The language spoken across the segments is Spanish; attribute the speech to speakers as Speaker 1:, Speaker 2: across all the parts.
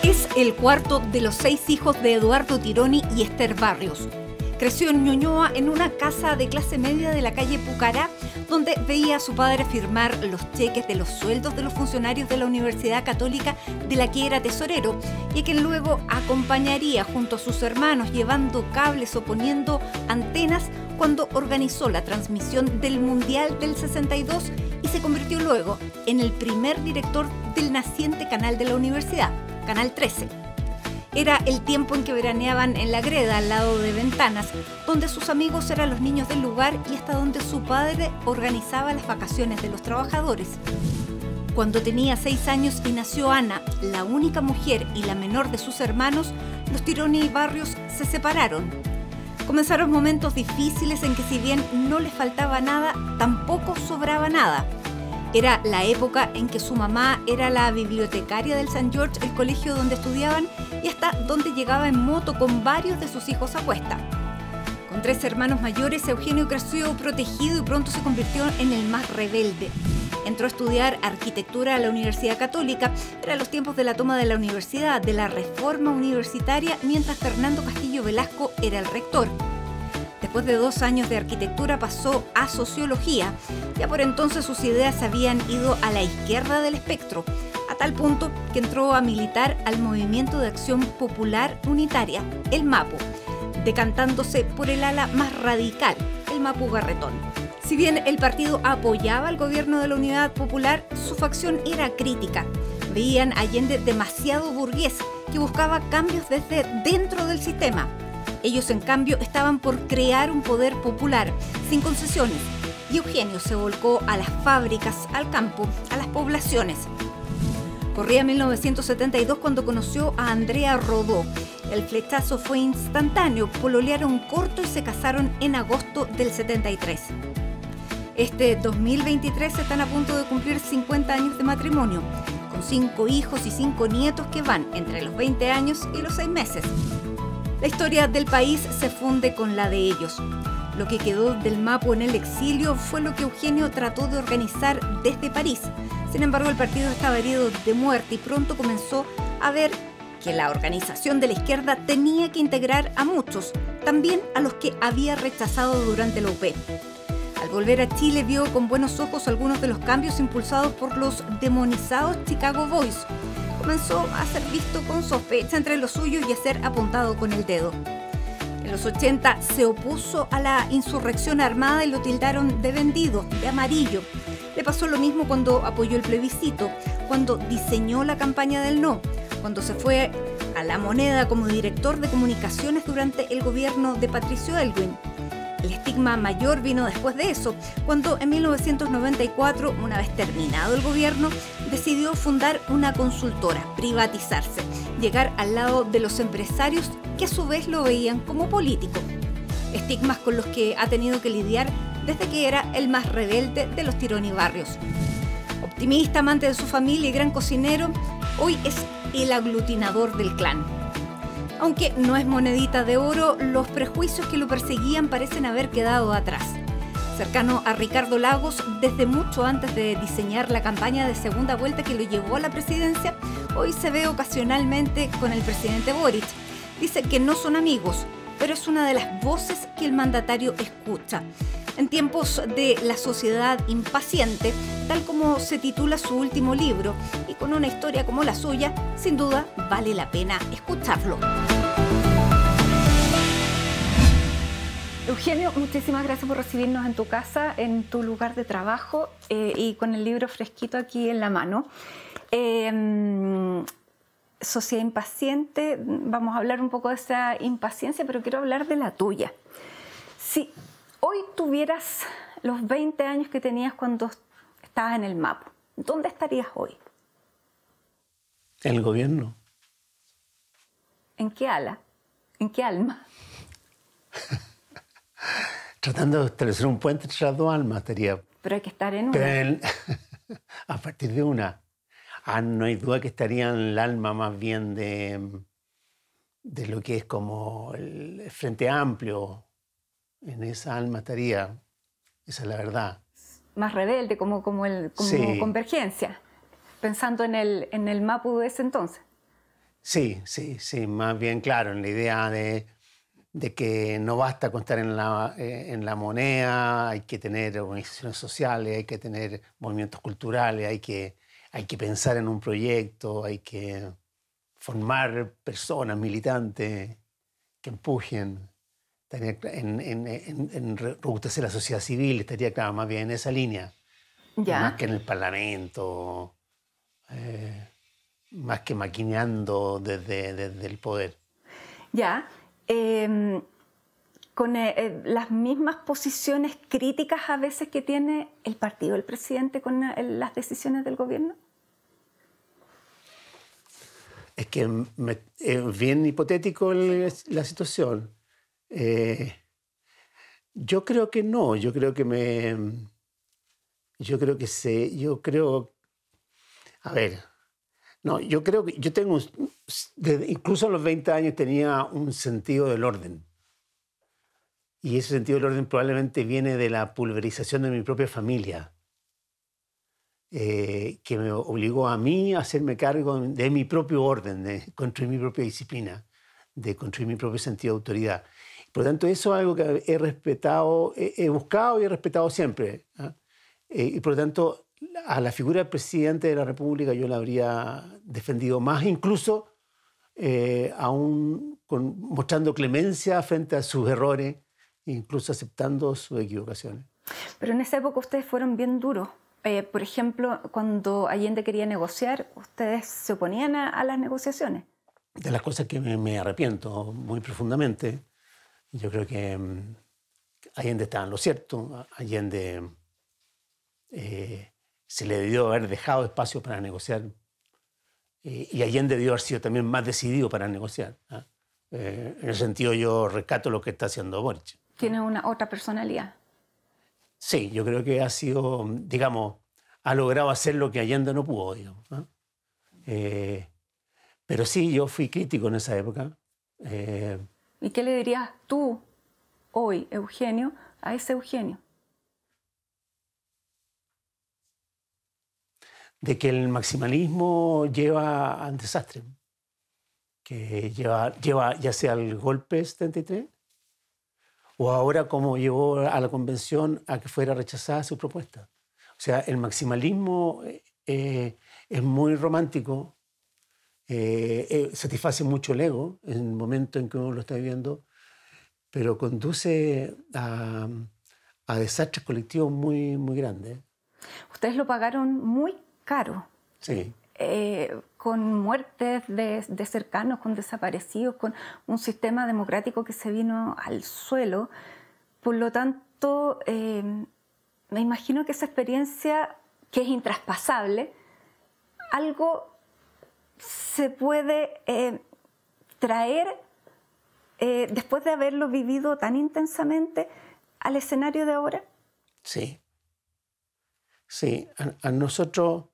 Speaker 1: Es el cuarto de los 6 hijos de Eduardo Tironi y Esther Barrios. Creció en Ñuñoa, en una casa de clase media de la calle Pucará, donde veía a su padre firmar los cheques de los sueldos de los funcionarios de la Universidad Católica de la que era tesorero, y a quien luego acompañaría junto a sus hermanos llevando cables o poniendo antenas cuando organizó la transmisión del Mundial del 62 y se convirtió luego en el primer director del naciente canal de la universidad, Canal 13. Era el tiempo en que veraneaban en la greda, al lado de Ventanas, donde sus amigos eran los niños del lugar y hasta donde su padre organizaba las vacaciones de los trabajadores. Cuando tenía 6 años y nació Ana, la única mujer y la menor de sus hermanos, los Tironi y Barrios se separaron. Comenzaron momentos difíciles en que, si bien no les faltaba nada, tampoco sobraba nada. Era la época en que su mamá era la bibliotecaria del St. George, el colegio donde estudiaban, y hasta donde llegaba en moto con varios de sus hijos a cuesta. Con 3 hermanos mayores, Eugenio creció protegido y pronto se convirtió en el más rebelde. Entró a estudiar arquitectura a la Universidad Católica. Eran los tiempos de la toma de la universidad, de la reforma universitaria, mientras Fernando Castillo Velasco era el rector. Después de 2 años de arquitectura pasó a sociología. Ya por entonces sus ideas habían ido a la izquierda del espectro, a tal punto que entró a militar al Movimiento de Acción Popular Unitaria, el MAPU, decantándose por el ala más radical, el MAPU Garretón. Si bien el partido apoyaba al gobierno de la Unidad Popular, su facción era crítica. Veían a Allende demasiado burgués, que buscaba cambios desde dentro del sistema. Ellos, en cambio, estaban por crear un poder popular, sin concesiones, y Eugenio se volcó a las fábricas, al campo, a las poblaciones. Corría 1972 cuando conoció a Andrea Rodó. El flechazo fue instantáneo, pololearon corto y se casaron en agosto del 73. Este 2023 están a punto de cumplir 50 años de matrimonio, con 5 hijos y 5 nietos que van entre los 20 años y los 6 meses. La historia del país se funde con la de ellos. Lo que quedó del MAPU en el exilio fue lo que Eugenio trató de organizar desde París. Sin embargo, el partido estaba herido de muerte y pronto comenzó a ver que la organización de la izquierda tenía que integrar a muchos, también a los que había rechazado durante la UP. Al volver a Chile vio con buenos ojos algunos de los cambios impulsados por los demonizados Chicago Boys. Comenzó a ser visto con sospecha entre los suyos y a ser apuntado con el dedo. En los 80 se opuso a la insurrección armada y lo tildaron de vendido, de amarillo. Le pasó lo mismo cuando apoyó el plebiscito, cuando diseñó la campaña del no, cuando se fue a La Moneda como director de comunicaciones durante el gobierno de Patricio Aylwin. El estigma mayor vino después de eso, cuando en 1994, una vez terminado el gobierno, decidió fundar una consultora, privatizarse, llegar al lado de los empresarios que a su vez lo veían como político. Estigmas con los que ha tenido que lidiar desde que era el más rebelde de los Tironi Barrios. Optimista, amante de su familia y gran cocinero, hoy es el aglutinador del clan. Aunque no es monedita de oro, los prejuicios que lo perseguían parecen haber quedado atrás. Cercano a Ricardo Lagos, desde mucho antes de diseñar la campaña de segunda vuelta que lo llevó a la presidencia, hoy se ve ocasionalmente con el presidente Boric. Dice que no son amigos, pero es una de las voces que el mandatario escucha. En tiempos de la sociedad impaciente, tal como se titula su último libro, y con una historia como la suya, sin duda vale la pena escucharlo. Eugenio, muchísimas gracias por recibirnos en tu casa, en tu lugar de trabajo y con el libro fresquito aquí en la mano. Sociedad impaciente, vamos a hablar un poco de esa impaciencia, pero quiero hablar de la tuya. Si hoy tuvieras los 20 años que tenías cuando estabas en el MAPU, ¿dónde estarías hoy?
Speaker 2: En el gobierno.
Speaker 1: ¿En qué ala? ¿En qué alma?
Speaker 2: Tratando de establecer un puente entre las dos almas estaría.
Speaker 1: Pero hay que estar en una.
Speaker 2: A partir de una. No hay duda que estaría en el alma más bien de lo que es como el Frente Amplio. En esa alma estaría. Esa es la verdad.
Speaker 1: más rebelde, como
Speaker 2: Sí.
Speaker 1: Convergencia, pensando en el Mapu de ese entonces.
Speaker 2: Sí, más bien claro, en la idea de que no basta con estar en la moneda, hay que tener organizaciones sociales, hay que tener movimientos culturales, hay que pensar en un proyecto, hay que formar personas militantes que empujen. En robustecer la sociedad civil, estaría claro, más bien en esa línea, más
Speaker 1: Ya,
Speaker 2: que en el Parlamento, más que maquineando desde el poder.
Speaker 1: ya. Con las mismas posiciones críticas a veces que tiene el partido del presidente con las decisiones del gobierno.
Speaker 2: Es que es bien hipotético la situación. Yo creo que no, a ver, no, yo creo que yo tengo, incluso a los 20 años tenía un sentido del orden. Y ese sentido del orden probablemente viene de la pulverización de mi propia familia, que me obligó a mí a hacerme cargo de mi propio orden, de construir mi propia disciplina, de construir mi propio sentido de autoridad. Por lo tanto, eso es algo que he respetado, he buscado y he respetado siempre. Y por lo tanto, a la figura del presidente de la República yo la habría defendido más, incluso aún mostrando clemencia frente a sus errores, incluso aceptando sus equivocaciones.
Speaker 1: Pero en esa época ustedes fueron bien duros. Por ejemplo, cuando Allende quería negociar, ustedes se oponían a las negociaciones.
Speaker 2: De las cosas que me arrepiento muy profundamente, yo creo que Allende estaba en lo cierto. Allende se le debió haber dejado espacio para negociar y Allende debió haber sido también más decidido para negociar. En ese sentido yo rescato lo que está haciendo Boric.
Speaker 1: Tiene una otra personalidad.
Speaker 2: Sí, yo creo que ha sido, digamos, ha logrado hacer lo que Allende no pudo, digamos. Pero sí, yo fui crítico en esa época.
Speaker 1: ¿Y qué le dirías tú hoy, Eugenio, a ese Eugenio?
Speaker 2: De que el maximalismo lleva al desastre, que lleva ya sea al golpe 73 o ahora como llevó a la convención a que fuera rechazada su propuesta. O sea, el maximalismo es muy romántico, satisface mucho el ego en el momento en que uno lo está viviendo, pero conduce a desastres colectivos muy, muy grandes.
Speaker 1: Ustedes lo pagaron muy caro.
Speaker 2: Sí.
Speaker 1: Con muertes de cercanos, con desaparecidos, con un sistema democrático que se vino al suelo. Por lo tanto, me imagino que esa experiencia, que es intraspasable, algo se puede traer después de haberlo vivido tan intensamente al escenario de ahora.
Speaker 2: Sí. Sí, a nosotros,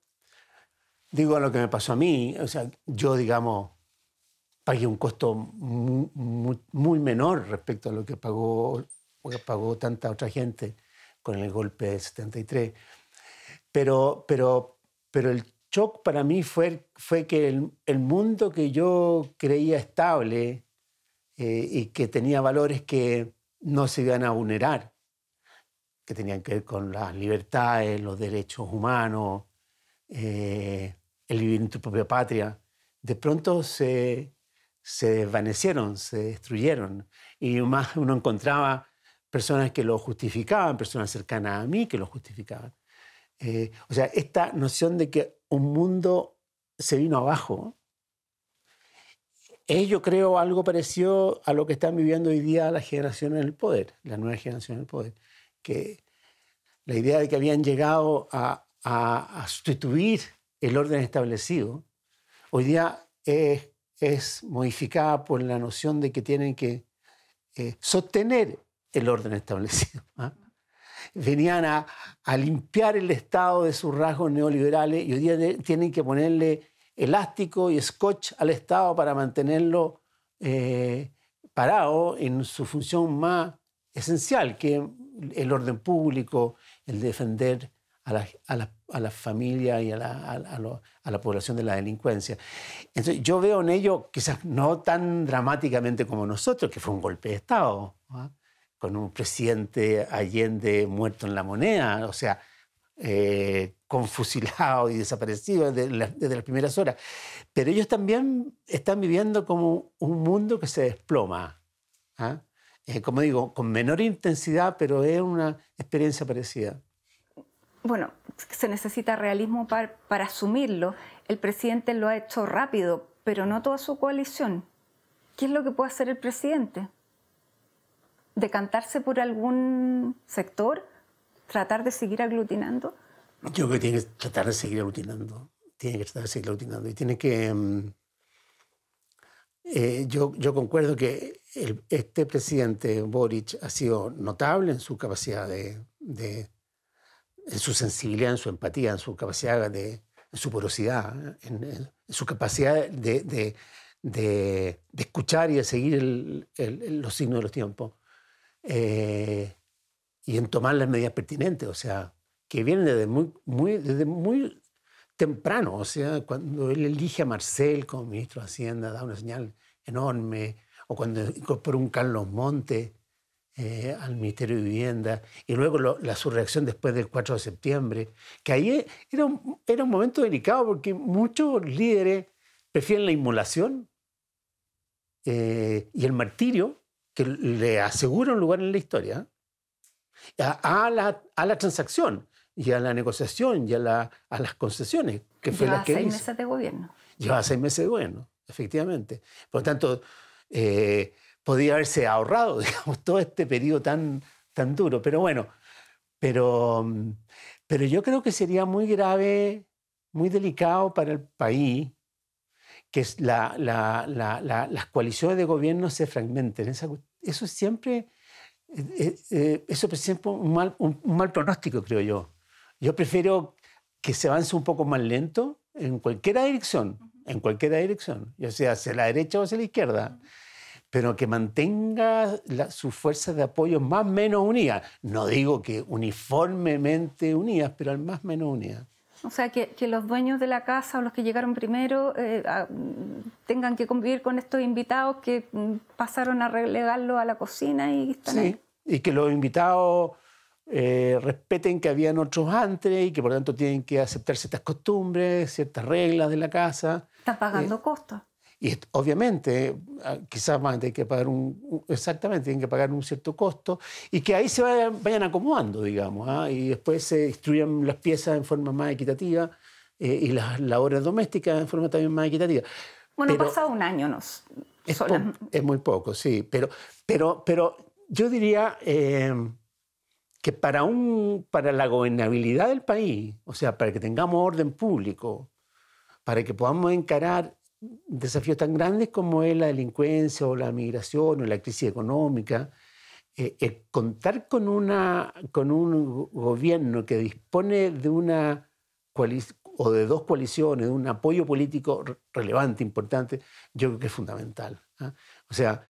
Speaker 2: digo a lo que me pasó a mí, o sea, yo, digamos, pagué un costo muy menor respecto a lo que pagó tanta otra gente con el golpe del 73. Pero el shock para mí fue que el mundo que yo creía estable y que tenía valores que no se iban a vulnerar, que tenían que ver con las libertades, los derechos humanos, el vivir en tu propia patria, de pronto se desvanecieron, se destruyeron. Y más uno encontraba personas que lo justificaban, personas cercanas a mí que lo justificaban. O sea, esta noción de que un mundo se vino abajo, es, yo creo, algo parecido a lo que están viviendo hoy día las generaciones en el poder, la nueva generación en el poder. Que la idea de que habían llegado a sustituir el orden establecido, hoy día es modificada por la noción de que tienen que sostener el orden establecido. Venían a limpiar el Estado de sus rasgos neoliberales y hoy día tienen que ponerle elástico y scotch al Estado para mantenerlo parado en su función más esencial, que es el orden público, el defender a la familia y a la población de la delincuencia. Entonces, yo veo en ello, quizás no tan dramáticamente como nosotros, que fue un golpe de Estado, ¿no? Con un presidente Allende muerto en la moneda, o sea, confusilado y desaparecido desde las primeras horas. Pero ellos también están viviendo como un mundo que se desploma, ¿ah? Como digo, con menor intensidad, pero es una experiencia parecida.
Speaker 1: Bueno, se necesita realismo para asumirlo. El presidente lo ha hecho rápido, pero no toda su coalición. ¿Qué es lo que puede hacer el presidente? ¿Decantarse por algún sector? ¿Tratar de seguir aglutinando?
Speaker 2: Yo creo que tiene que tratar de seguir aglutinando. Tiene que tratar de seguir aglutinando. Y tiene que... yo concuerdo que este presidente, Boric, ha sido notable en su capacidad en su sensibilidad, en su empatía, en su capacidad en su porosidad, en su capacidad de escuchar y de seguir los signos de los tiempos. Y en tomar las medidas pertinentes, o sea, que vienen desde muy temprano. O sea, cuando él elige a Marcel como ministro de Hacienda, da una señal enorme, o cuando incorporó un Carlos Montes al Ministerio de Vivienda, y luego su reacción después del 4 de septiembre, que ahí era un momento delicado porque muchos líderes prefieren la inmolación y el martirio, que le asegura un lugar en la historia, a la transacción y a la negociación y a las concesiones. Que fue
Speaker 1: Lleva 6 meses de gobierno.
Speaker 2: Lleva 6 meses de gobierno, efectivamente. Por lo tanto, podía haberse ahorrado, digamos, todo este periodo tan duro. Pero bueno, pero yo creo que sería muy grave, muy delicado para el país que las coaliciones de gobierno se fragmenten. Eso es siempre un mal pronóstico, creo yo. Yo prefiero que se avance un poco más lento en cualquier dirección, ya sea hacia la derecha o hacia la izquierda, pero que mantenga sus fuerzas de apoyo más o menos unidas. No digo que uniformemente unidas, pero al más o menos unidas.
Speaker 1: O sea, que los dueños de la casa o los que llegaron primero tengan que convivir con estos invitados que pasaron a relegarlo a la cocina y están ahí.
Speaker 2: Y que los invitados respeten que habían otros antes y que por lo tanto tienen que aceptar ciertas costumbres, ciertas reglas de la casa.
Speaker 1: Están pagando costos.
Speaker 2: Y obviamente quizás van a tener que pagar tienen que pagar un cierto costo y que ahí se vayan acomodando, digamos, y después se distribuyan las piezas en forma más equitativa y las labores domésticas en forma también más equitativa.
Speaker 1: Bueno, ha pasado un año,
Speaker 2: es muy poco, sí, pero yo diría que para la gobernabilidad del país, o sea, para que tengamos orden público, para que podamos encarar desafíos tan grandes como es la delincuencia o la migración o la crisis económica, contar con un gobierno que dispone de una coalición o de dos coaliciones, de un apoyo político relevante, importante, yo creo que es fundamental. O sea,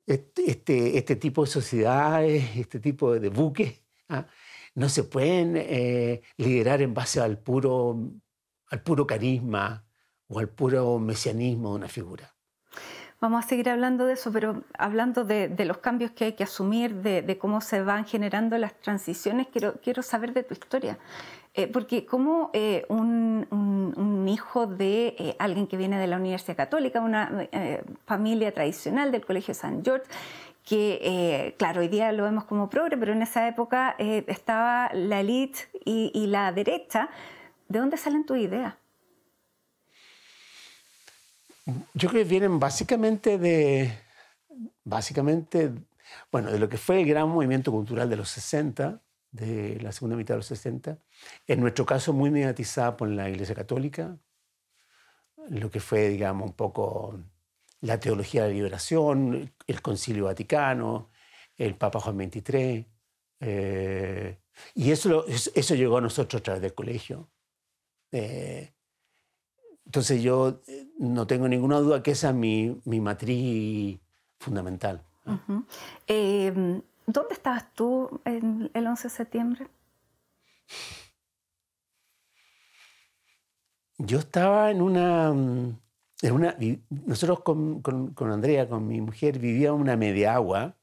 Speaker 2: este tipo de sociedades, este tipo de buques, no se pueden liderar en base al puro carisma o al puro mesianismo de una figura.
Speaker 1: Vamos a seguir hablando de eso, pero hablando de los cambios que hay que asumir, de cómo se van generando las transiciones, quiero saber de tu historia. Porque como un hijo de alguien que viene de la Universidad Católica, una familia tradicional del Colegio San George, que claro, hoy día lo vemos como progre, pero en esa época estaba la élite y la derecha. ¿De dónde salen tus ideas?
Speaker 2: Yo creo que vienen básicamente de lo que fue el gran movimiento cultural de los 60, de la segunda mitad de los 60, en nuestro caso muy mediatizada por la Iglesia Católica, lo que fue, digamos, un poco la teología de la liberación, el Concilio Vaticano, el Papa Juan XXIII, y eso llegó a nosotros a través del colegio. Entonces yo no tengo ninguna duda que esa es mi matriz fundamental.
Speaker 1: Uh-huh. ¿Dónde estabas tú el 11 de septiembre?
Speaker 2: Yo estaba nosotros con Andrea, con mi mujer, vivíamos en una media agua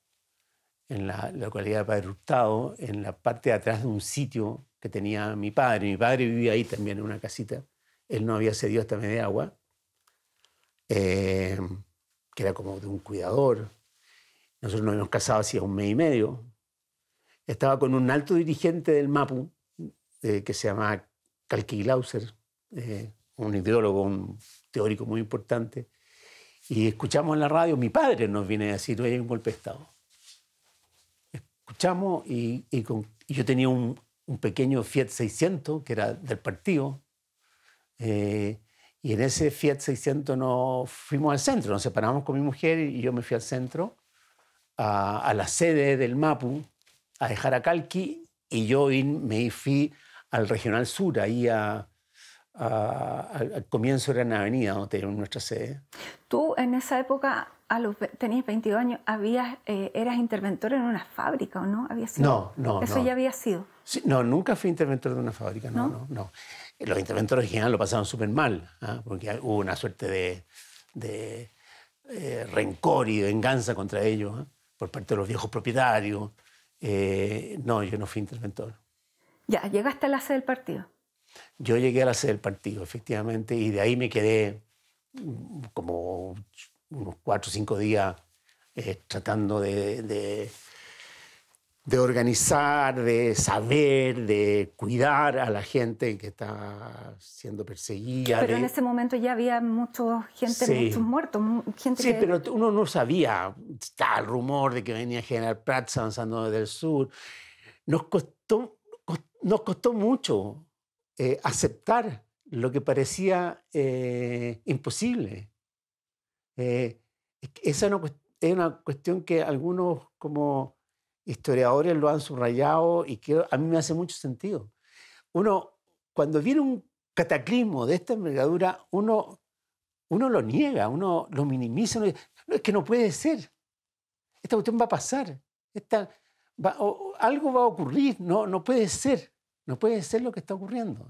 Speaker 2: en la localidad de Padre Hurtado, en la parte de atrás de un sitio que tenía mi padre. Mi padre vivía ahí también en una casita. Él no había cedido esta media agua, que era como de un cuidador. Nosotros nos habíamos casado hacía 1 mes y medio. Estaba con un alto dirigente del MAPU, que se llama Kalki Glauser, un ideólogo, un teórico muy importante. Y escuchamos en la radio, mi padre nos viene a decir, oye, hay un golpe de Estado. Escuchamos y yo tenía un pequeño Fiat 600 que era del partido. Y en ese Fiat 600 nos fuimos al centro, nos separamos con mi mujer y yo me fui al centro, a la sede del MAPU, a dejar a Kalki, y yo me fui al Regional Sur, ahí al comienzo de la avenida donde teníamos nuestra sede.
Speaker 1: Tú en esa época, tenías 22 años, eras interventor en una fábrica, ¿o no? ¿Había sido?
Speaker 2: No.
Speaker 1: ¿Eso ya había sido?
Speaker 2: Sí, no, nunca fui interventor de una fábrica, no. Los interventores en general lo pasaron súper mal, porque hubo una suerte de rencor y venganza contra ellos por parte de los viejos propietarios. No, yo no fui interventor.
Speaker 1: Ya, llegaste a la sede del partido.
Speaker 2: Yo llegué a la sede del partido, efectivamente, y de ahí me quedé como unos 4 o 5 días tratando de organizar, de saber, de cuidar a la gente que está siendo perseguida.
Speaker 1: Pero en ese momento ya había muchos muertos.
Speaker 2: Sí, pero uno no sabía. Estaba el rumor de que venía General Prats avanzando desde el sur. Nos costó mucho aceptar lo que parecía imposible. Esa es una cuestión que algunos como historiadores lo han subrayado y que a mí me hace mucho sentido. Cuando viene un cataclismo de esta envergadura, uno lo niega, uno lo minimiza, uno dice, no, es que no puede ser. Esta cuestión va a pasar. Algo va a ocurrir, no puede ser. No puede ser lo que está ocurriendo.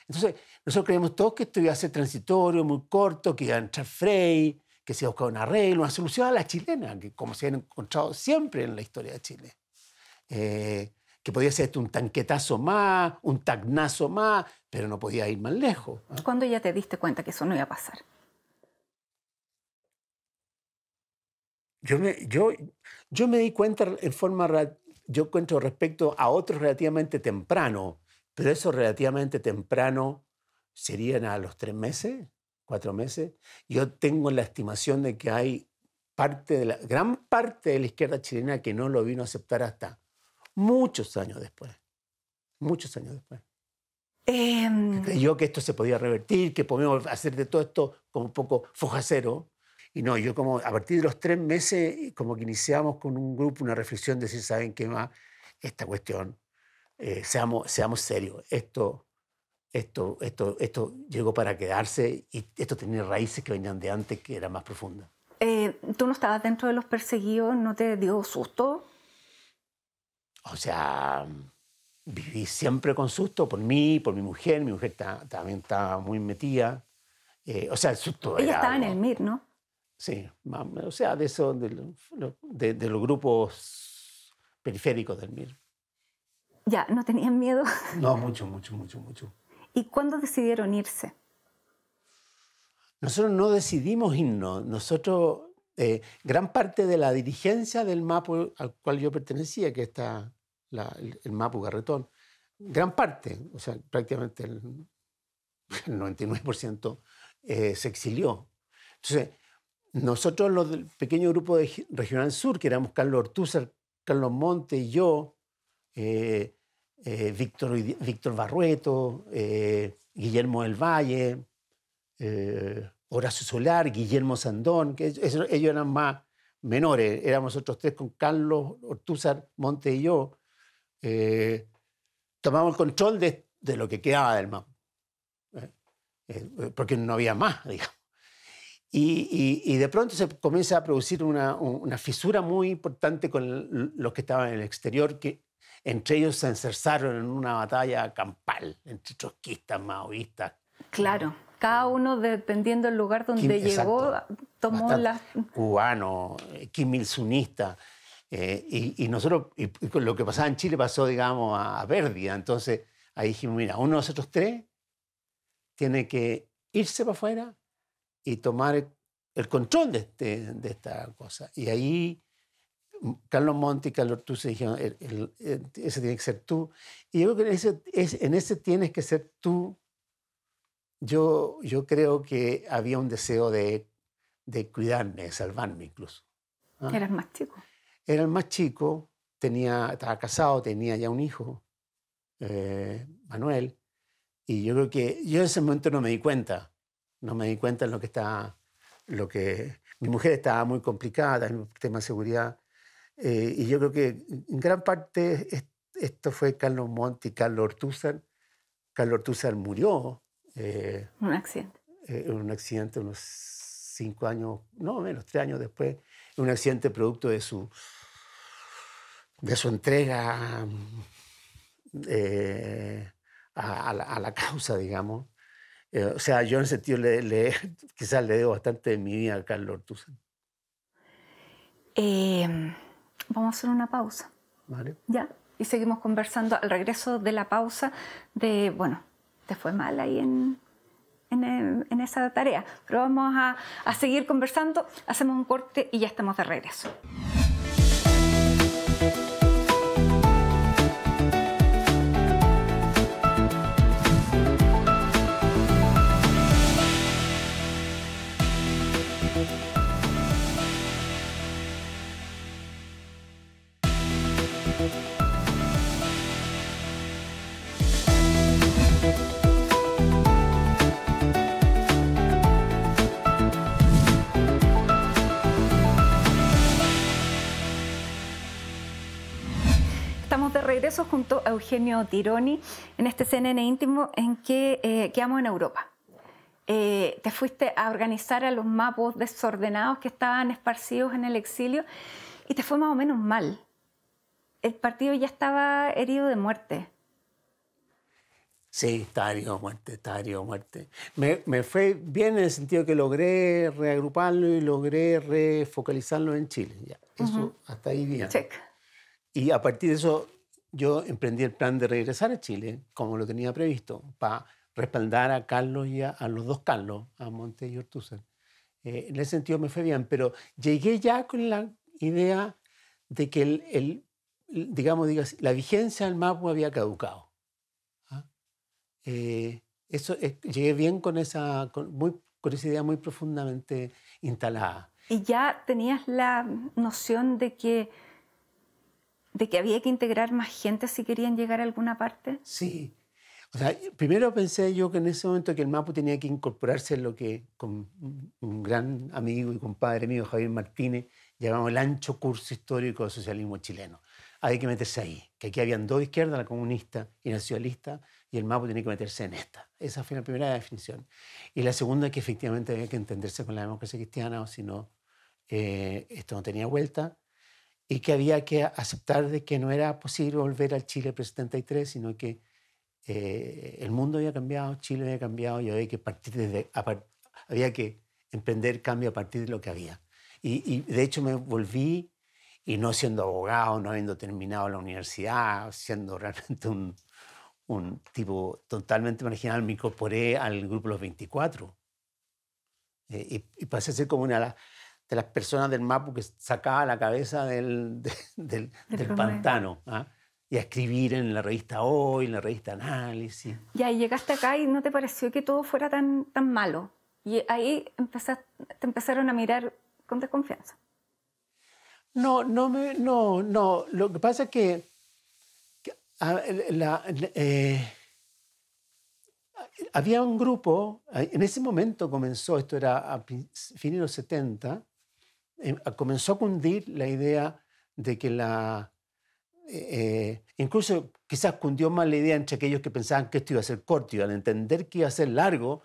Speaker 2: Entonces, nosotros creemos todos que esto iba a ser transitorio, muy corto, que iba a entrar Frei, que se iba a buscar un arreglo, una solución a la chilena, que como se han encontrado siempre en la historia de Chile. Que podía ser un tanquetazo más, un tacnazo más, pero no podía ir más lejos.
Speaker 1: ¿Cuándo ya te diste cuenta que eso no iba a pasar?
Speaker 2: Yo me di cuenta en forma, yo encuentro respecto a otros relativamente temprano, pero eso relativamente temprano serían a los 3 meses, 4 meses. Yo tengo la estimación de que hay gran parte de la izquierda chilena que no lo vino a aceptar hasta muchos años después. Muchos años después. Creyó que esto se podía revertir, que podíamos hacer de todo esto como un poco foja cero. Y no, yo como a partir de los 3 meses como que iniciamos con un grupo una reflexión de decir, ¿saben qué más? Esta cuestión, seamos serios. Esto llegó para quedarse y esto tenía raíces que venían de antes que eran más profundas.
Speaker 1: ¿Tú no estabas dentro de los perseguidos? ¿No te dio susto?
Speaker 2: O sea, viví siempre con susto por mí, por mi mujer. Mi mujer también estaba muy metida. O sea, el susto
Speaker 1: Ella
Speaker 2: era
Speaker 1: estaba
Speaker 2: algo.
Speaker 1: en el MIR, ¿no?
Speaker 2: Sí, o sea, de los grupos periféricos del MIR.
Speaker 1: Ya, ¿no tenían miedo?
Speaker 2: No, mucho.
Speaker 1: ¿Y cuándo decidieron irse?
Speaker 2: Nosotros no decidimos irnos. Nosotros, gran parte de la dirigencia del MAPU al cual yo pertenecía, que está el MAPU Garretón, gran parte, o sea, prácticamente el 99% se exilió. Entonces, nosotros, los del pequeño grupo de Regional Sur, que éramos Carlos Ortúzar, Carlos Monte y yo, Víctor Barrueto, Guillermo del Valle, Horacio Solar, Guillermo Sandón, que ellos eran más menores, éramos nosotros 3 con Carlos Ortúzar, Monte y yo, tomamos el control de lo que quedaba del MAPU, porque no había más, digamos. Y de pronto se comienza a producir una fisura muy importante con los que estaban en el exterior, que entre ellos se encerzaron en una batalla campal entre trotskistas, maoístas.
Speaker 1: Claro, cada uno dependiendo del lugar donde llegó, tomó la...
Speaker 2: Cubano, Kim Il-sunista. Y nosotros, y lo que pasaba en Chile pasó, digamos, a pérdida. Entonces ahí dijimos, mira, uno de nosotros tres tiene que irse para afuera y tomar el control de esta cosa. Y ahí Carlos Monti y Carlos Ortúzar dijeron, ese tiene que ser tú. Y yo creo que en ese tienes que ser tú. Yo creo que había un deseo de cuidarme, de salvarme incluso. ¿Ah?
Speaker 1: Eras más chico.
Speaker 2: Era el más chico, estaba casado, tenía ya un hijo, Manuel, y yo creo que yo en ese momento no me di cuenta en mi mujer estaba muy complicada en el tema de seguridad, y yo creo que en gran parte esto fue Carlos Monti y Carlos Ortúzar. Carlos Ortúzar murió.
Speaker 1: Un accidente.
Speaker 2: Un accidente unos 5 años, no menos, 3 años después, un accidente producto de su entrega a la causa, digamos. O sea, yo en ese sentido quizás le debo bastante de mi vida a Carlos Ortúzar.
Speaker 1: Vamos a hacer una pausa.
Speaker 2: ¿Vale?
Speaker 1: Ya, y seguimos conversando al regreso de la pausa bueno, te fue mal ahí en esa tarea, pero vamos a seguir conversando, hacemos un corte y ya estamos de regreso. De regreso junto a Eugenio Tironi en este CNN íntimo en que quedamos en Europa. Te fuiste a organizar a los mapos desordenados que estaban esparcidos en el exilio y te fue más o menos mal. El partido ya estaba herido de muerte.
Speaker 2: Sí, estaba herido de muerte. Me fue bien en el sentido que logré reagruparlo y logré refocalizarlo en Chile. Ya. Eso, hasta ahí bien.
Speaker 1: Check.
Speaker 2: Y a partir de eso yo emprendí el plan de regresar a Chile, como lo tenía previsto, para respaldar a Carlos y a los dos Carlos, a Monte y Ortúzar. En ese sentido me fue bien, pero llegué ya con la idea de que digamos, la vigencia del mapa había caducado. ¿Ah? Llegué bien con esa idea muy profundamente instalada.
Speaker 1: ¿Y ya tenías la noción de que había que integrar más gente si querían llegar a alguna parte?
Speaker 2: Sí. O sea, primero pensé yo que en ese momento que el MAPU tenía que incorporarse en lo que con un gran amigo y compadre mío, Javier Martínez, llamamos el ancho curso histórico del socialismo chileno. Hay que meterse ahí, que aquí habían dos izquierdas, la comunista y nacionalista, y el MAPU tenía que meterse en esta. Esa fue la primera definición. Y la segunda, que efectivamente había que entenderse con la democracia cristiana, o si no, esto no tenía vuelta. Y que había que aceptar de que no era posible volver al Chile pre-73, sino que el mundo había cambiado, Chile había cambiado y había que emprender cambio a partir de lo que había. Y de hecho me volví, y no siendo abogado, no habiendo terminado la universidad, siendo realmente un tipo totalmente marginal, me incorporé al grupo Los 24. Y pasé a ser como una de las personas del MAPU que sacaba la cabeza del pantano, ¿ah? Y a escribir en la revista Hoy, en la revista Análisis.
Speaker 1: Ya, y llegaste acá y no te pareció que todo fuera tan malo. Y ahí te empezaron a mirar con desconfianza.
Speaker 2: No. Lo que pasa es que había un grupo, en ese momento comenzó, esto era a fines de los 70, comenzó a cundir la idea de que incluso quizás cundió más la idea entre aquellos que pensaban que esto iba a ser corto y al entender que iba a ser largo,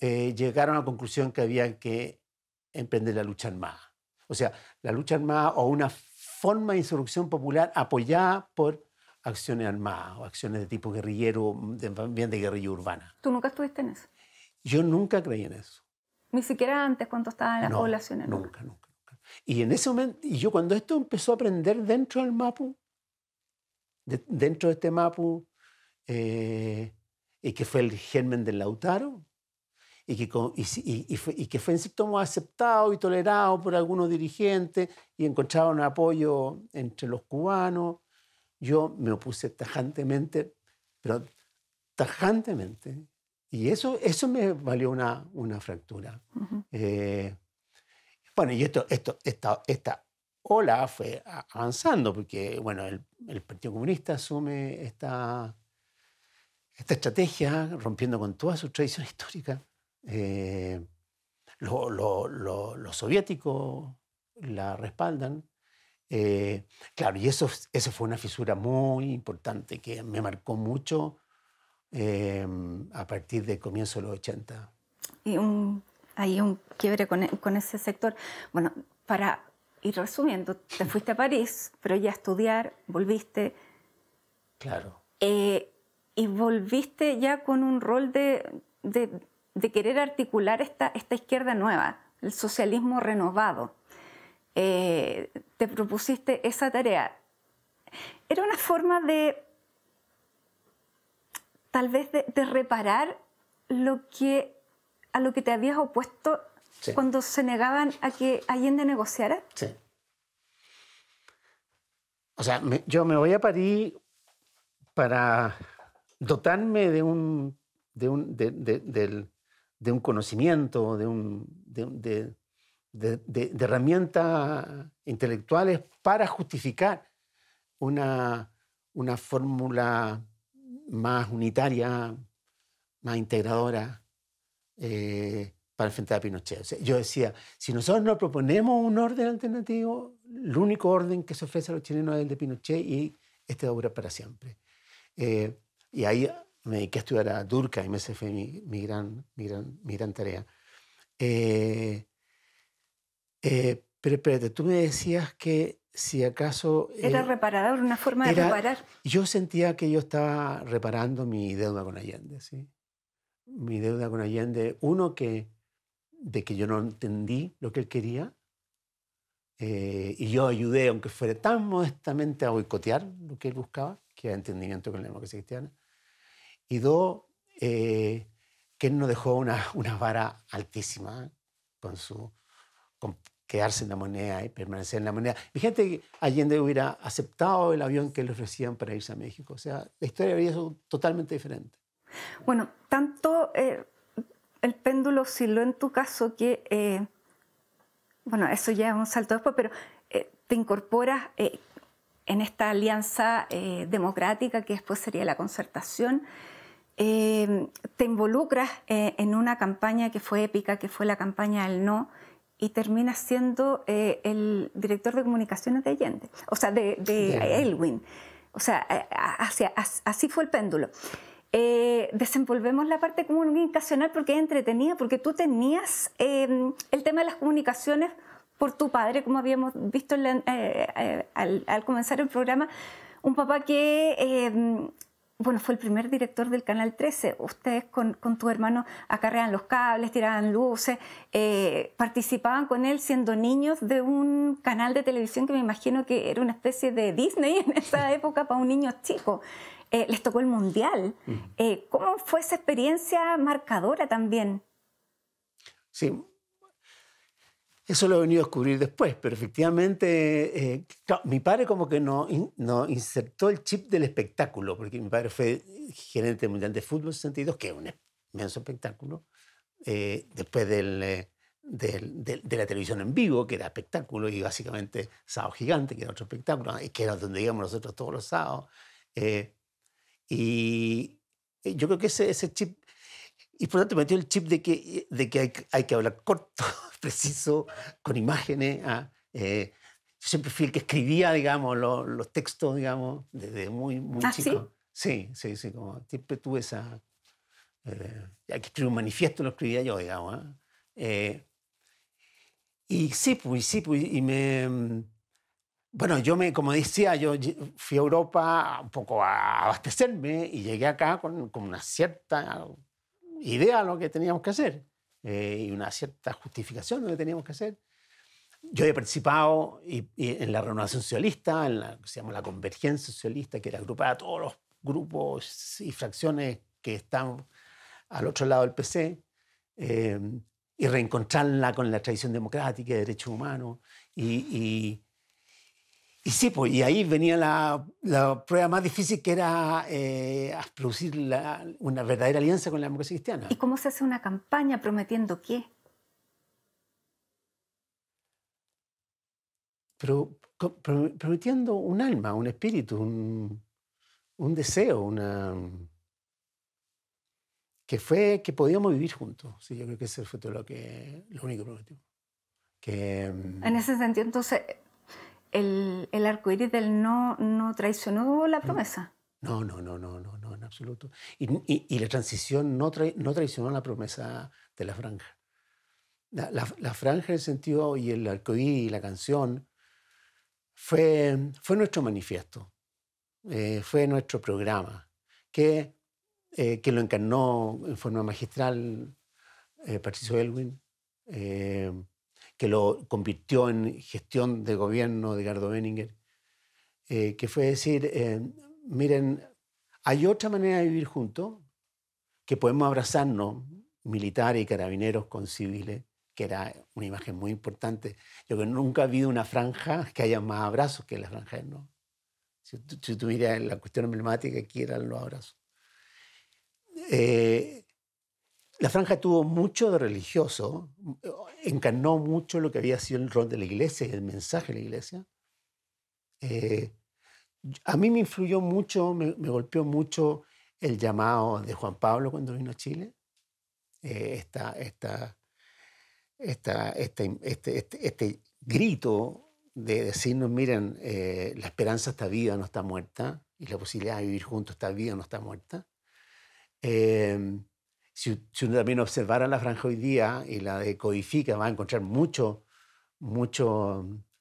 Speaker 2: llegaron a la conclusión que había que emprender la lucha armada. O sea, la lucha armada o una forma de insurrección popular apoyada por acciones armadas o acciones de tipo guerrillero, bien de guerrilla urbana.
Speaker 1: ¿Tú nunca estuviste en eso?
Speaker 2: Yo nunca creí en eso.
Speaker 1: Ni siquiera antes, cuando estaba en las poblaciones.
Speaker 2: Nunca. Y en ese momento, y yo cuando esto empezó a aprender dentro del Mapu, dentro de este Mapu, y que fue el germen del Lautaro, y que fue en cierto modo aceptado y tolerado por algunos dirigentes y encontraba un apoyo entre los cubanos, yo me opuse tajantemente, pero tajantemente. Y eso me valió una fractura.
Speaker 1: Uh-huh.
Speaker 2: Bueno, y esta ola fue avanzando, porque bueno, el Partido Comunista asume esta estrategia, rompiendo con toda su tradición histórica. Los soviéticos la respaldan. Claro, y eso fue una fisura muy importante que me marcó mucho a partir del comienzo de los 80.
Speaker 1: Y hay un quiebre con ese sector. Bueno, para ir resumiendo, te fuiste a París, pero ya a estudiar, volviste.
Speaker 2: Claro.
Speaker 1: Y volviste ya con un rol de querer articular esta izquierda nueva, el socialismo renovado. Te propusiste esa tarea. Era una forma tal vez de reparar a lo que te habías opuesto. Sí. Cuando se negaban a que Allende negociara.
Speaker 2: Sí. O sea, yo me voy a París para dotarme de un conocimiento, de herramientas intelectuales para justificar una fórmula más unitaria, más integradora para enfrentar a Pinochet. O sea, yo decía, si nosotros no proponemos un orden alternativo, el único orden que se ofrece a los chilenos es el de Pinochet y este va a durar para siempre. Y ahí me dediqué a estudiar a Durkheim, esa fue mi gran tarea. Pero espérate, tú me decías que si acaso...
Speaker 1: Era reparador, una forma de reparar.
Speaker 2: Yo sentía que yo estaba reparando mi deuda con Allende, ¿sí? Mi deuda con Allende, de que yo no entendí lo que él quería, y yo ayudé, aunque fuera tan modestamente, a boicotear lo que él buscaba, que era entendimiento con la democracia cristiana. Y dos, que él nos dejó una vara altísima con quedarse en la moneda y permanecer en la moneda. Fíjate que Allende hubiera aceptado el avión que le ofrecían para irse a México. O sea, la historia habría sido totalmente diferente.
Speaker 1: Bueno, tanto el péndulo osciló en tu caso que, bueno, eso ya es un salto después, pero te incorporas en esta alianza democrática que después sería la Concertación. Te involucras en una campaña que fue épica, que fue la campaña del no, y terminas siendo el director de comunicaciones de Allende, o sea, de Aylwin. O sea, así fue el péndulo. Desenvolvemos la parte comunicacional porque es entretenida, porque tú tenías el tema de las comunicaciones por tu padre, como habíamos visto al comenzar el programa, un papá que... bueno, fue el primer director del Canal 13. Ustedes con tu hermano acarreaban los cables, tiraban luces, participaban con él siendo niños de un canal de televisión que me imagino que era una especie de Disney en esa época para un niño chico. Les tocó el Mundial. ¿Cómo fue esa experiencia marcadora también?
Speaker 2: Sí, eso lo he venido a descubrir después, pero efectivamente, claro, mi padre como que no insertó el chip del espectáculo, porque mi padre fue gerente mundial de fútbol 62, que es un inmenso espectáculo, después de la televisión en vivo, que era espectáculo, y básicamente Sábado Gigante, que era otro espectáculo, que era donde íbamos nosotros todos los sábados. Y yo creo que ese chip... Y por lo tanto metió el chip de que hay que hablar corto, preciso, con imágenes. Yo siempre fui el que escribía, digamos, los textos, digamos, desde muy chico. ¿Sí? Sí, como siempre tuve esa... hay que escribir un manifiesto, lo escribía yo, digamos. Y sí, pues, y Bueno, como decía, yo fui a Europa un poco a abastecerme y llegué acá con una cierta idea de lo que teníamos que hacer y una cierta justificación de lo que teníamos que hacer. Yo he participado en la Renovación Socialista, en la que se llama la Convergencia Socialista, que era agrupada a todos los grupos y fracciones que están al otro lado del PC, y reencontrarla con la tradición democrática y de derechos humanos. Y sí, pues, y ahí venía la prueba más difícil, que era producir una verdadera alianza con la democracia cristiana.
Speaker 1: ¿Y cómo se hace una campaña prometiendo qué?
Speaker 2: Pero prometiendo un alma, un espíritu, un deseo, que podíamos vivir juntos. Sí, yo creo que ese fue todo lo único que prometimos.
Speaker 1: En ese sentido, entonces, el arcoíris del no traicionó la promesa.
Speaker 2: No, en absoluto. Y la transición no traicionó la promesa de la franja. La franja en el sentido, y el arcoíris y la canción, fue nuestro manifiesto, fue nuestro programa, que lo encarnó en forma magistral Patricio Aylwin, que lo convirtió en gestión de gobierno de Edgardo Benninger, que fue decir, miren, hay otra manera de vivir juntos, que podemos abrazarnos, militares y carabineros con civiles, que era una imagen muy importante. Yo creo que nunca ha habido una franja que haya más abrazos que la franja del No. Si tú miras la cuestión emblemática, aquí eran los abrazos. La franja tuvo mucho de religioso, encarnó mucho lo que había sido el rol de la iglesia y el mensaje de la iglesia. A mí me influyó mucho, me golpeó mucho el llamado de Juan Pablo cuando vino a Chile. Este grito de decirnos, miren, la esperanza está viva, no está muerta, y la posibilidad de vivir juntos está viva, no está muerta. Si uno también observara la franja hoy día y la decodifica, va a encontrar mucho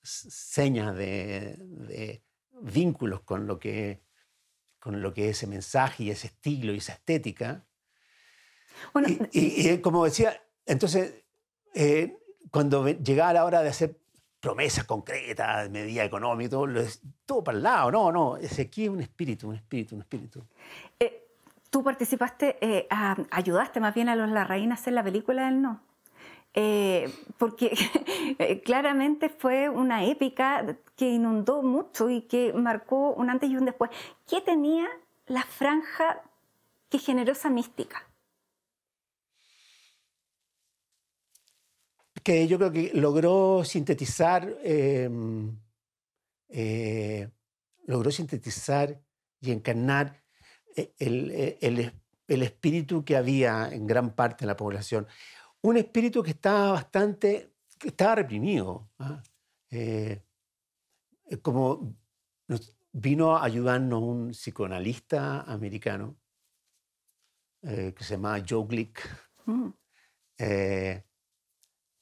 Speaker 2: señas de vínculos con lo que es ese mensaje y ese estilo y esa estética. Bueno, y como decía, entonces, cuando llegaba la hora de hacer promesas concretas, de medida económica, todo para el lado, no, ese aquí es un espíritu.
Speaker 1: Tú participaste, ayudaste más bien a los Larraín a hacer la película del No. Porque claramente fue una épica que inundó mucho y que marcó un antes y un después. ¿Qué tenía la franja que generó esa mística?
Speaker 2: Que yo creo que logró sintetizar y encarnar el espíritu que había en gran parte de la población. Un espíritu que estaba reprimido. Como vino a ayudarnos un psicoanalista americano que se llamaba Joe Glick.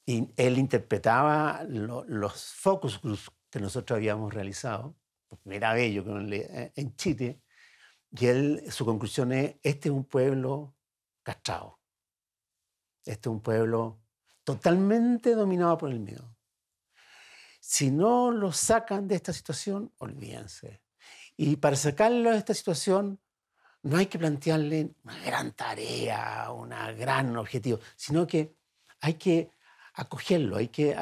Speaker 2: Y él interpretaba los focus groups que nosotros habíamos realizado, por primera vez yo creo en Chile, y su conclusión es, este es un pueblo castrado. Este es un pueblo totalmente dominado por el miedo. Si no lo sacan de esta situación, olvídense. Y para sacarlo de esta situación, no hay que plantearle una gran tarea, un gran objetivo, sino que hay que acogerlo, hay que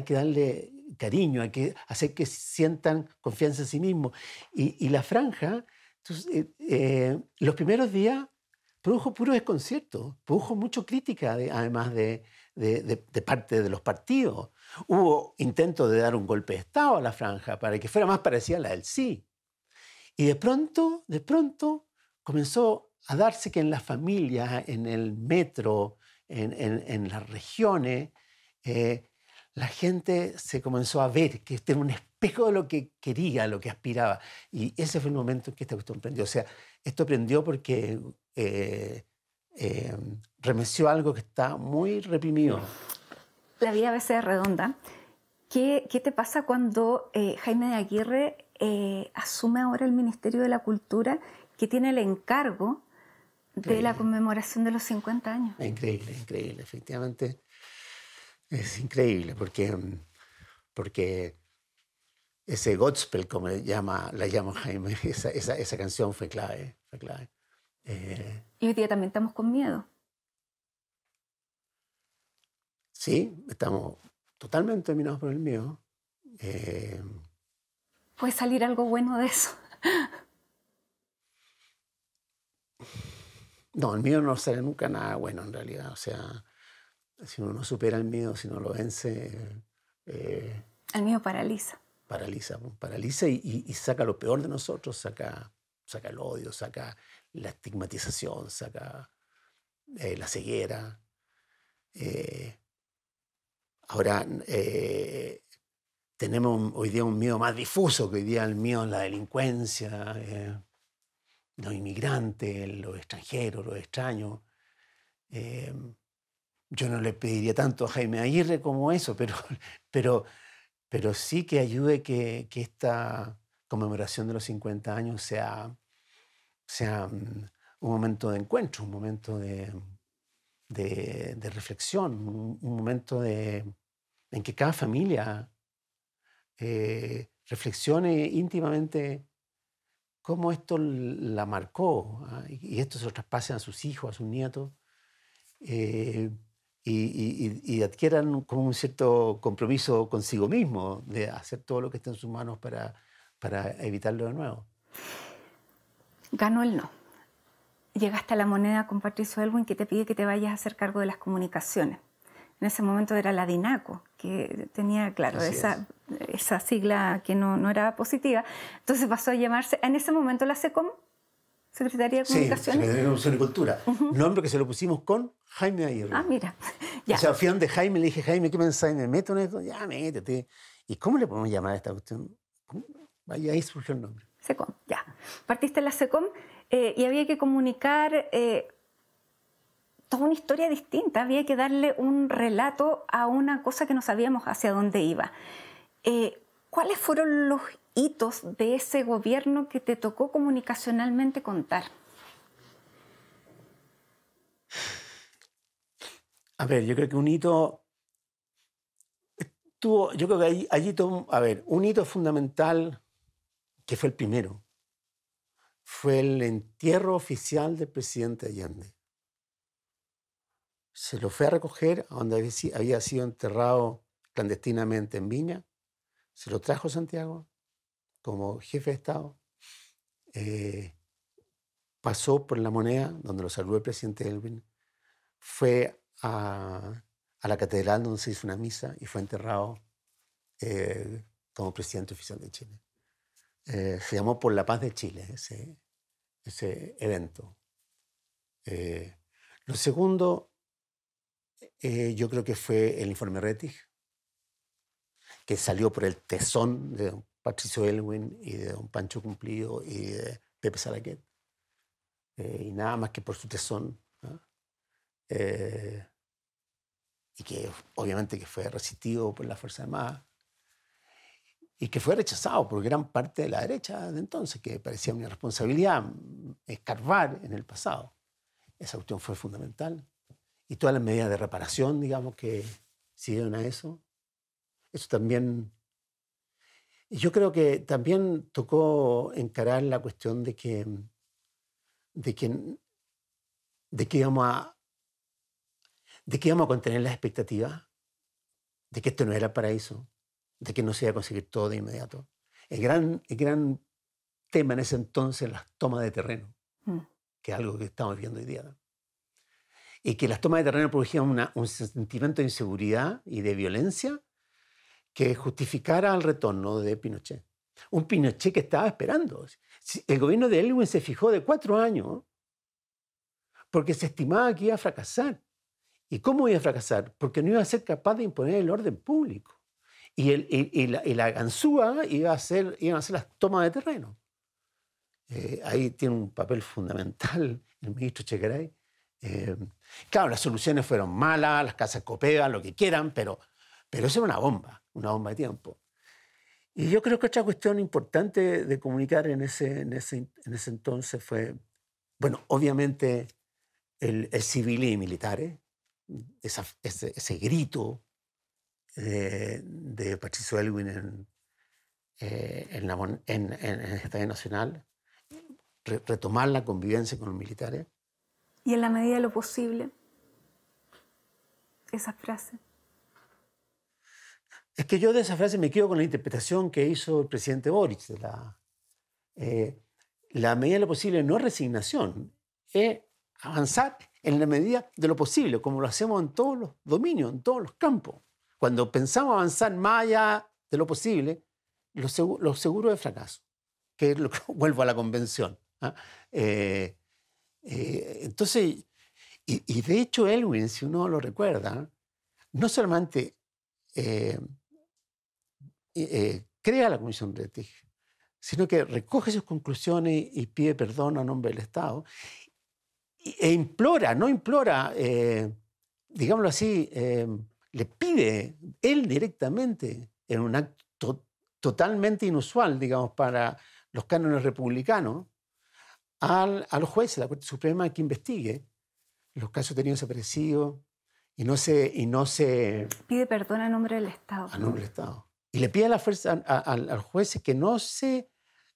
Speaker 2: darle cariño, hay que hacer que sientan confianza en sí mismos. Y la franja, entonces, los primeros días produjo puro desconcierto, produjo mucha crítica, además de parte de los partidos. Hubo intentos de dar un golpe de Estado a la franja para que fuera más parecida a la del sí. Y de pronto comenzó a darse que en las familias, en el metro, en las regiones, la gente se comenzó a ver que este era un espejo de lo que quería, lo que aspiraba. Y ese fue el momento en que esta cuestión prendió. O sea, esto prendió porque remeció algo que está muy reprimido.
Speaker 1: La vida a veces es redonda. ¿Qué te pasa cuando Jaime de Aguirre asume ahora el Ministerio de la Cultura, que tiene el encargo de la conmemoración de los 50 años?
Speaker 2: Es increíble, increíble. Efectivamente, es increíble porque ese gospel, como la llama Jaime, esa canción fue clave, fue clave.
Speaker 1: Y hoy día también estamos con miedo.
Speaker 2: Sí, estamos totalmente dominados por el miedo.
Speaker 1: ¿Puede salir algo bueno de eso?
Speaker 2: No, el miedo no sale nunca nada bueno en realidad. O sea, si uno no supera el miedo, si no lo vence...
Speaker 1: El miedo paraliza.
Speaker 2: Paraliza y saca lo peor de nosotros, saca el odio, saca la estigmatización, saca la ceguera. Ahora tenemos hoy día un miedo más difuso, que hoy día el miedo a la delincuencia, los inmigrantes, los extranjeros, los extraños. Yo no le pediría tanto a Jaime Aguirre como eso, pero sí que ayude que esta conmemoración de los 50 años sea un momento de encuentro, un momento de reflexión, un momento en que cada familia reflexione íntimamente cómo esto la marcó, y esto se lo traspasen a sus hijos, a sus nietos, y adquieran como un cierto compromiso consigo mismo de hacer todo lo que esté en sus manos para evitarlo de nuevo.
Speaker 1: Ganó el no. Llegaste a La Moneda con Patricio Aylwin, que te pide que te vayas a hacer cargo de las comunicaciones. En ese momento era la DINACO, que tenía, claro, esa sigla que no era positiva. Entonces pasó a llamarse, en ese momento, la SECOM, Secretaría de Comunicaciones.
Speaker 2: Sí, Secretaría de Comunicación y Cultura. Nombre que se lo pusimos con Jaime Aguirre.
Speaker 1: Ah, mira. Ya.
Speaker 2: O sea, fui donde Jaime, le dije, Jaime, ¿qué pensáis? ¿Me meto en esto? Ya, métete. ¿Y cómo le podemos llamar a esta cuestión? Y ahí surgió el nombre.
Speaker 1: SECOM, ya. Partiste en la SECOM y había que comunicar toda una historia distinta. Había que darle un relato a una cosa que no sabíamos hacia dónde iba. ¿Cuáles fueron los hitos de ese gobierno que te tocó comunicacionalmente contar?
Speaker 2: A ver, yo creo que un hito yo creo que allí tuvo, a ver, un hito fundamental que fue el primero. Fue el entierro oficial del presidente Allende. Se lo fue a recoger a donde había sido enterrado clandestinamente en Viña. Se lo trajo a Santiago como jefe de Estado. Pasó por La Moneda, donde lo saludó el presidente Aylwin. Fue a la catedral donde se hizo una misa y fue enterrado como presidente oficial de Chile. Se llamó Por la Paz de Chile ese evento. Lo segundo, yo creo que fue el informe Rettig, que salió por el tesón de don Patricio Aylwin y de don Pancho Cumplido y de Pepe Salaquet. Y nada más que por su tesón, ¿no? Y que obviamente que fue resistido por las Fuerzas Armadas y que fue rechazado por gran parte de la derecha de entonces, que parecía una responsabilidad escarbar en el pasado. Esa cuestión fue fundamental. Y todas las medidas de reparación, digamos, que siguieron a eso. Eso también... Yo creo que también tocó encarar la cuestión de que íbamos a contener las expectativas, de que esto no era el paraíso, de que no se iba a conseguir todo de inmediato. El gran tema en ese entonces, las tomas de terreno, que es algo que estamos viendo hoy día, ¿no? Y que las tomas de terreno produjeron un sentimiento de inseguridad y de violencia que justificara el retorno de Pinochet. Un Pinochet que estaba esperando. El gobierno de Aylwin se fijó de 4 años porque se estimaba que iba a fracasar. ¿Y cómo iba a fracasar? Porque no iba a ser capaz de imponer el orden público. Y la ganzúa iban a ser las tomas de terreno. Ahí tiene un papel fundamental el ministro Echegaray. Claro, las soluciones fueron malas, las casas copegas, lo que quieran, pero eso era una bomba. una bomba de tiempo. Y yo creo que otra cuestión importante de comunicar en ese entonces fue, bueno, obviamente el civiles y militares, ese grito de Patricio Aylwin en el Estadio Nacional, retomar la convivencia con los militares.
Speaker 1: Y en la medida de lo posible, esa frase.
Speaker 2: Es que yo de esa frase me quedo con la interpretación que hizo el presidente Boric. La medida de lo posible no es resignación, es avanzar en la medida de lo posible, como lo hacemos en todos los dominios, en todos los campos. Cuando pensamos avanzar más allá de lo posible, lo seguro es fracaso, que es lo que vuelvo a la convención. Entonces, y de hecho Aylwin, si uno lo recuerda, no solamente crea la Comisión Rettig, sino que recoge sus conclusiones y pide perdón a nombre del Estado e implora, digámoslo así, le pide él directamente, en un acto totalmente inusual, digamos, para los cánones republicanos, a los jueces de la Corte Suprema que investigue los casos tenidos desaparecidos y no se
Speaker 1: pide perdón a nombre del Estado.
Speaker 2: A nombre del Estado. Y le pide a los jueces que no se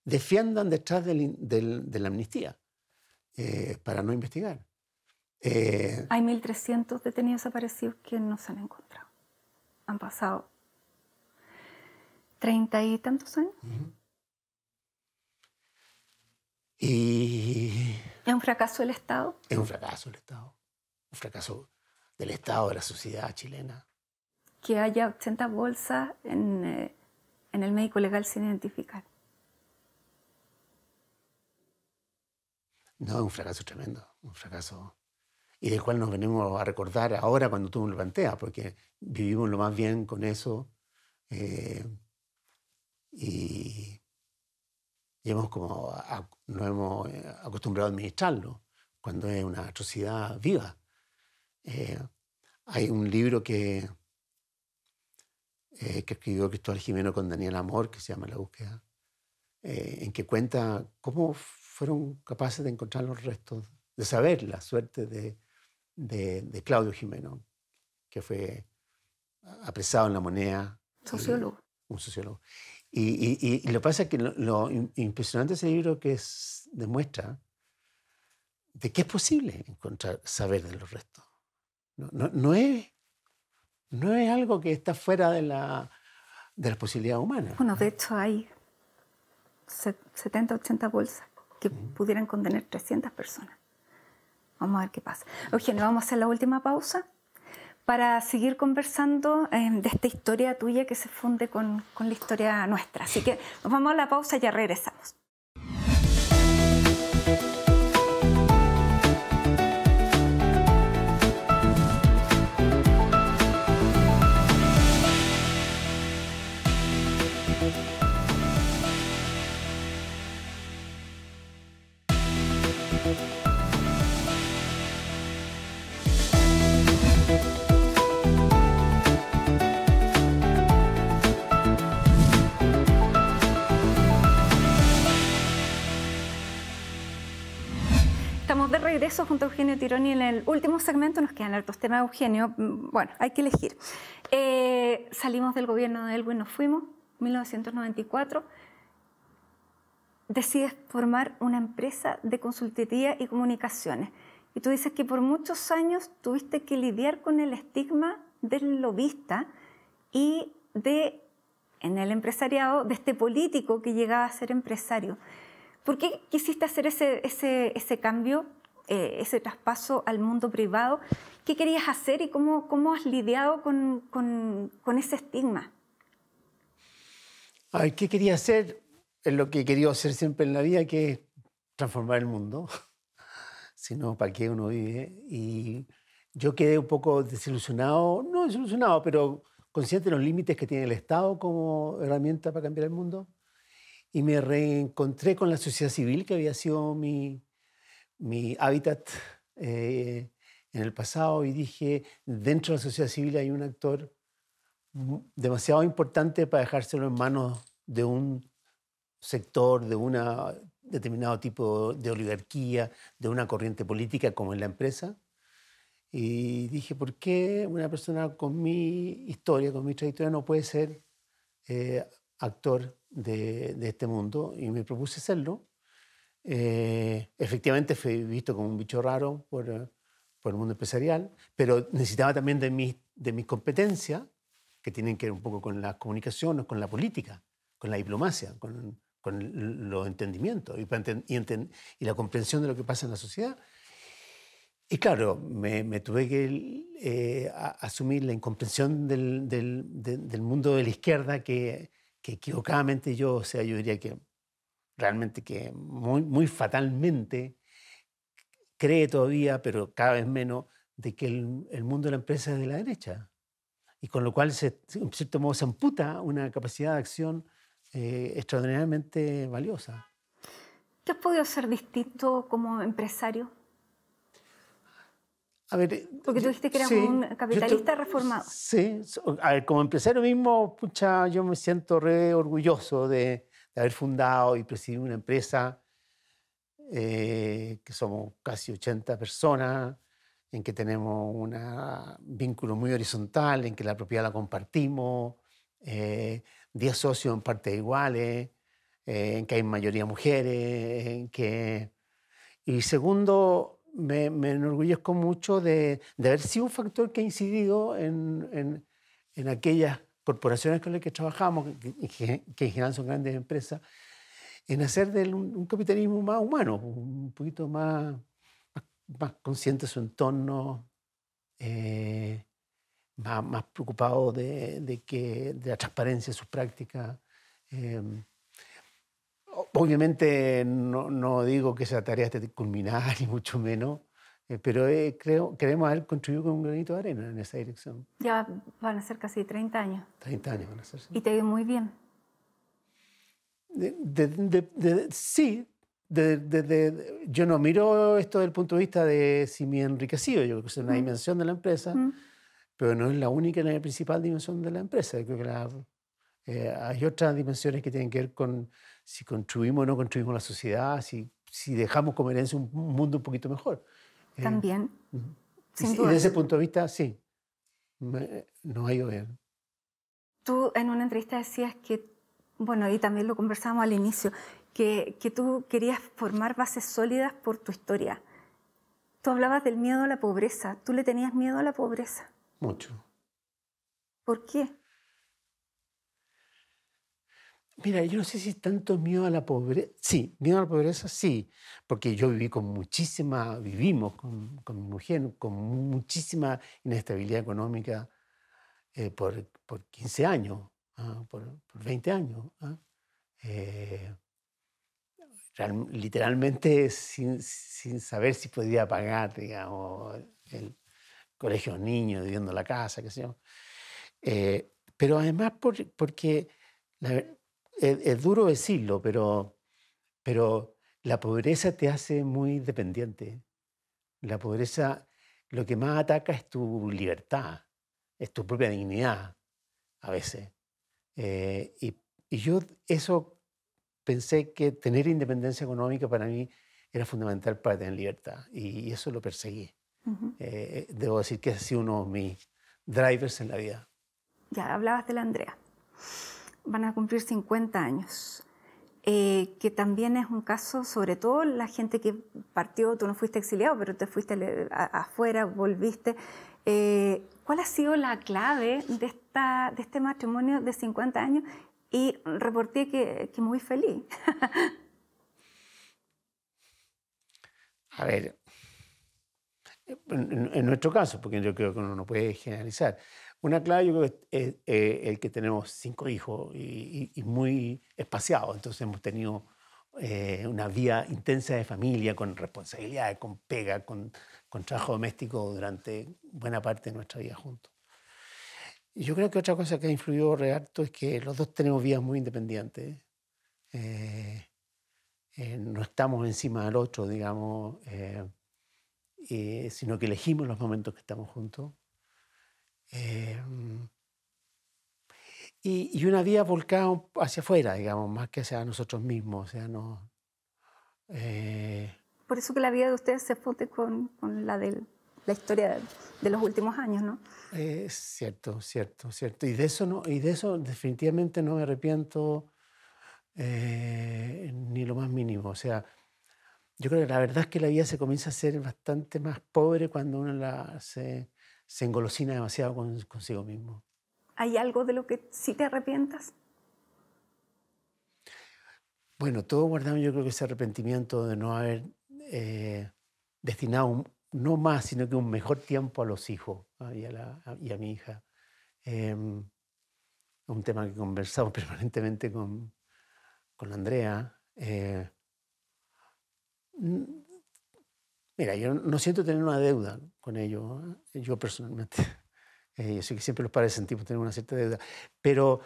Speaker 2: defiendan detrás de la amnistía para no investigar.
Speaker 1: Hay 1.300 detenidos desaparecidos que no se han encontrado. Han pasado 30 y tantos años.
Speaker 2: Y
Speaker 1: ¿Es un fracaso del Estado?
Speaker 2: Es un fracaso del Estado. Un fracaso del Estado, de la sociedad chilena.
Speaker 1: Que haya 80 bolsas en el médico legal sin identificar.
Speaker 2: No, es un fracaso tremendo, un fracaso. Y del cual nos venimos a recordar ahora cuando tú me lo planteas, porque vivimos lo más bien con eso y nos hemos acostumbrado a administrarlo cuando es una atrocidad viva. Hay un libro que escribió Cristóbal Jimeno con Daniel Amor, que se llama La búsqueda, en que cuenta cómo fueron capaces de encontrar los restos, de saber la suerte de Claudio Jimeno, que fue apresado en La Moneda.
Speaker 1: Sociólogo.
Speaker 2: Un sociólogo. Y lo que pasa es que lo impresionante de ese libro que demuestra de que es posible saber de los restos. No es algo que está fuera de las posibilidades humanas.
Speaker 1: Bueno, de hecho hay 70, 80 bolsas que pudieran contener 300 personas. Vamos a ver qué pasa. Eugenio, vamos a hacer la última pausa para seguir conversando de esta historia tuya que se funde con la historia nuestra. Así que nos vamos a la pausa y ya regresamos. Estamos de regreso junto a Eugenio Tironi en el último segmento. Nos quedan hartos temas, Eugenio. Bueno, hay que elegir. Salimos del gobierno de Aylwin, nos fuimos, 1994. Decides formar una empresa de consultoría y comunicaciones. Y tú dices que por muchos años tuviste que lidiar con el estigma del lobista y en el empresariado, de este político que llegaba a ser empresario. ¿Por qué quisiste hacer ese cambio, ese traspaso al mundo privado? ¿Qué querías hacer y cómo has lidiado con ese estigma?
Speaker 2: A ver, ¿qué quería hacer? Es lo que he querido hacer siempre en la vida, que es transformar el mundo. Si no, ¿para qué uno vive? Y yo quedé un poco desilusionado, no desilusionado, pero consciente de los límites que tiene el Estado como herramienta para cambiar el mundo. Y me reencontré con la sociedad civil, que había sido mi hábitat en el pasado, y dije, dentro de la sociedad civil hay un actor demasiado importante para dejárselo en manos de un sector, de un determinado tipo de oligarquía, de una corriente política como en la empresa. Y dije, ¿por qué una persona con mi historia, con mi trayectoria, no puede ser actor de este mundo? Y me propuse serlo. Efectivamente fui visto como un bicho raro por el mundo empresarial, pero necesitaba también de mis competencias, que tienen que ver un poco con las comunicaciones, con la política, con la diplomacia, con los entendimientos y la comprensión de lo que pasa en la sociedad. Y claro, me tuve que asumir la incomprensión del mundo de la izquierda que equivocadamente yo, o sea, yo diría que realmente que muy, muy fatalmente cree todavía, pero cada vez menos, de que el mundo de la empresa es de la derecha. Y con lo cual, en cierto modo, se amputa una capacidad de acción extraordinariamente valiosa.
Speaker 1: ¿Qué has podido hacer distinto como empresario?
Speaker 2: A ver,
Speaker 1: Porque tú dijiste que eras
Speaker 2: sí,
Speaker 1: un capitalista reformado.
Speaker 2: Sí, a ver, como empresario mismo, pucha, yo me siento re orgulloso de haber fundado y presidido una empresa que somos casi 80 personas, en que tenemos un vínculo muy horizontal, en que la propiedad la compartimos, 10 socios en partes iguales, en que hay mayoría mujeres, Y segundo, me enorgullezco mucho de haber sido un factor que ha incidido en aquellas corporaciones con las que trabajamos, que en general son grandes empresas, en hacer de él un capitalismo más humano, un poquito más consciente de su entorno, más preocupado de la transparencia de sus prácticas. Obviamente no digo que esa tarea esté culminada, ni mucho menos, pero queremos haber contribuido con un granito de arena en esa dirección.
Speaker 1: Ya van a ser casi 30 años.
Speaker 2: 30 años van a ser. Sí.
Speaker 1: Y te ha ido muy bien.
Speaker 2: Sí, yo no miro esto desde el punto de vista de si me he enriquecido. Yo creo que es una dimensión de la empresa, pero no es la única ni la principal dimensión de la empresa. Yo creo que hay otras dimensiones que tienen que ver con si contribuimos o no contribuimos a la sociedad, si dejamos como herencia un mundo un poquito mejor.
Speaker 1: También, sin
Speaker 2: y
Speaker 1: duda.
Speaker 2: desde ese punto de vista, sí, nos ha ido bien.
Speaker 1: Tú en una entrevista decías que, bueno, y también lo conversamos al inicio, que tú querías formar bases sólidas por tu historia. Tú hablabas del miedo a la pobreza. ¿Tú le tenías miedo a la pobreza?
Speaker 2: Mucho.
Speaker 1: ¿Por qué?
Speaker 2: Mira, yo no sé si es tanto miedo a la pobreza. Sí, miedo a la pobreza, sí, porque yo vivimos con mi mujer, con muchísima inestabilidad económica por 15 años, por 20 años. Literalmente sin saber si podía pagar, digamos, el colegio de los niños, viviendo en la casa, qué sé yo. Pero además porque es duro decirlo, pero la pobreza te hace muy dependiente. La pobreza lo que más ataca es tu libertad, es tu propia dignidad a veces. Y yo eso pensé que tener independencia económica para mí era fundamental para tener libertad y eso lo perseguí. Debo decir que ha sido uno de mis drivers en la vida.
Speaker 1: Ya, hablabas de la Andrea. Van a cumplir 50 años, que también es un caso, sobre todo la gente que partió, tú no fuiste exiliado, pero te fuiste afuera, volviste. ¿Cuál ha sido la clave de este matrimonio de 50 años? Y reporté que muy feliz.
Speaker 2: A ver, en nuestro caso, porque yo creo que uno no puede generalizar, una clave yo creo que es el que tenemos 5 hijos y muy espaciados. Entonces hemos tenido una vida intensa de familia, con responsabilidades, con pega, con trabajo doméstico durante buena parte de nuestra vida juntos. Y yo creo que otra cosa que ha influido re harto es que los dos tenemos vidas muy independientes. No estamos encima del otro, digamos, sino que elegimos los momentos que estamos juntos. y una vida volcada hacia afuera, digamos, más que hacia nosotros mismos. O sea, no...
Speaker 1: Por eso que la vida de ustedes se funde con la de la historia de los últimos años, ¿no?
Speaker 2: Cierto, cierto, cierto. Y de eso definitivamente no me arrepiento ni lo más mínimo. O sea, yo creo que la verdad es que la vida se comienza a ser bastante más pobre cuando uno se engolosina demasiado consigo mismo.
Speaker 1: ¿Hay algo de lo que sí te arrepientas?
Speaker 2: Bueno, todos guardamos yo creo que ese arrepentimiento de no haber destinado no más, sino que un mejor tiempo a los hijos y a mi hija. Un tema que conversamos permanentemente con Andrea. Mira, yo no siento tener una deuda con ellos, yo personalmente. Yo sé que siempre los padres sentimos tener una cierta deuda, pero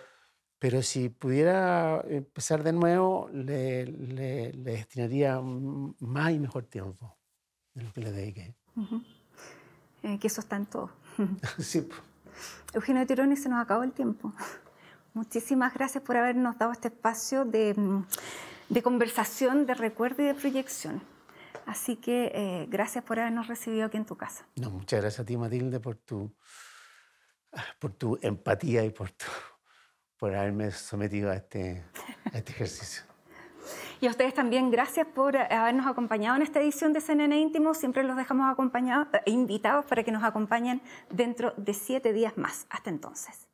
Speaker 2: si pudiera empezar de nuevo, le destinaría más y mejor tiempo de lo que le dediqué.
Speaker 1: Que eso está en todo.
Speaker 2: Sí.
Speaker 1: Eugenio Tironi, se nos acabó el tiempo. Muchísimas gracias por habernos dado este espacio de conversación, de recuerdo y de proyección. Así que gracias por habernos recibido aquí en tu casa.
Speaker 2: No, muchas gracias a ti, Matilde, por tu empatía y por haberme sometido a este ejercicio.
Speaker 1: Y a ustedes también, gracias por habernos acompañado en esta edición de CNN Íntimo. Siempre los dejamos invitados para que nos acompañen dentro de 7 días más. Hasta entonces.